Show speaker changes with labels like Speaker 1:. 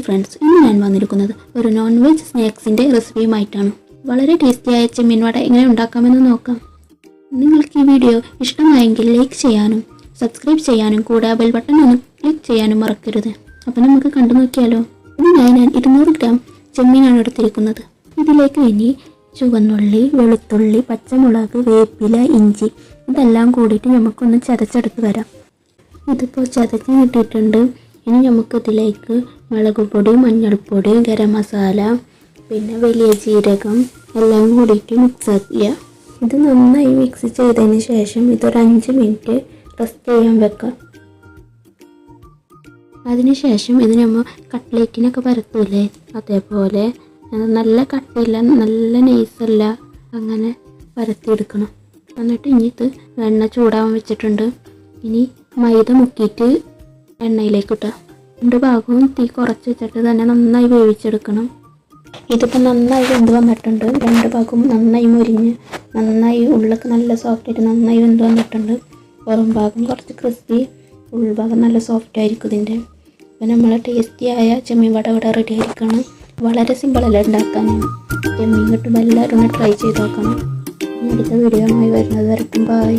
Speaker 1: Friends, ഇന്ന് ഞാൻ വന്നിരിക്കുന്നത് ഒരു നോൺ വെജ് സ്നാക്സിൻ്റെ റെസിപ്പിയുമായിട്ടാണ്. വളരെ ടേസ്റ്റിയായ ചെമ്മീൻ വട എങ്ങനെ ഉണ്ടാക്കാമെന്ന് നോക്കാം. നിങ്ങൾക്ക് ഈ വീഡിയോ ഇഷ്ടമായെങ്കിൽ ലൈക്ക് ചെയ്യാനും സബ്സ്ക്രൈബ് ചെയ്യാനും കൂടെ ബെൽ ബട്ടൺ ഒന്ന് ക്ലിക്ക് ചെയ്യാനും മറക്കരുത്. അപ്പോൾ നമുക്ക് കണ്ടു നോക്കിയാലോ. ഇതിനായി ഞാൻ 200 ഗ്രാം ചെമ്മീനാണ് എടുത്തിരിക്കുന്നത്. ഇതിലേക്ക് ഇനി ചുവന്നുള്ളി, വെളുത്തുള്ളി, പച്ചമുളക്, വേപ്പില, ഇഞ്ചി ഇതെല്ലാം കൂടിയിട്ട് നമുക്കൊന്ന് ചതച്ചെടുത്ത് വരാം. ഇതിപ്പോൾ ചതച്ച് കിട്ടിയിട്ടുണ്ട്. ഇനി നമുക്കിതിലേക്ക് മുളക് പൊടി, മഞ്ഞൾപ്പൊടി, ഗരം മസാല, പിന്നെ വലിയ ജീരകം എല്ലാം കൂടിയിട്ട് മിക്സ് ആക്കുക. ഇത് നന്നായി മിക്സ് ചെയ്തതിന് ശേഷം ഇതൊരു 5 മിനിറ്റ് റെസ്റ്റ് ചെയ്യാൻ വെക്കാം. അതിനുശേഷം ഇത് നമ്മൾ കട്ട്ലേറ്റിനൊക്കെ പരത്തൂലേ, അതേപോലെ നല്ല കട്ടിയില്ല, നല്ല നൈസല്ല, അങ്ങനെ പരത്തിയെടുക്കണം. എന്നിട്ട് ഇനി ഇത് എണ്ണ ചൂടാവാൻ വെച്ചിട്ടുണ്ട്. ഇനി മൈദ മുക്കിയിട്ട് എണ്ണയിലേക്ക് ഇട്ടാൽ 2 ഭാഗവും തീ കുറച്ച് വെച്ചിട്ട് തന്നെ നന്നായി വേവിച്ചെടുക്കണം. ഇതിപ്പോൾ നന്നായി വെന്ത് വന്നിട്ടുണ്ട്. 2 ഭാഗവും നന്നായി മുരിഞ്ഞ് നന്നായി ഉള്ളൊക്കെ നല്ല സോഫ്റ്റായിട്ട് നന്നായി വെന്ത് വന്നിട്ടുണ്ട്. പുറം ഭാഗം കുറച്ച് ക്രിസ്പി, ഉൾഭാഗം നല്ല സോഫ്റ്റ് ആയിരിക്കും ഇതിൻ്റെ. അപ്പോൾ നമ്മളെ ടേസ്റ്റിയായ ചെമ്മീൻ വട ഇവിടെ റെഡി ആയിരിക്കണം. വളരെ സിമ്പിളല്ല ഉണ്ടാക്കാൻ. ചെമ്മീൻ കിട്ടുമ്പോൾ എല്ലാവരും ഒന്ന് ട്രൈ ചെയ്ത് നോക്കണം. അടുത്ത വീഡിയോ ആയി വരുന്നത് വരയ്ക്കും. ബൈ.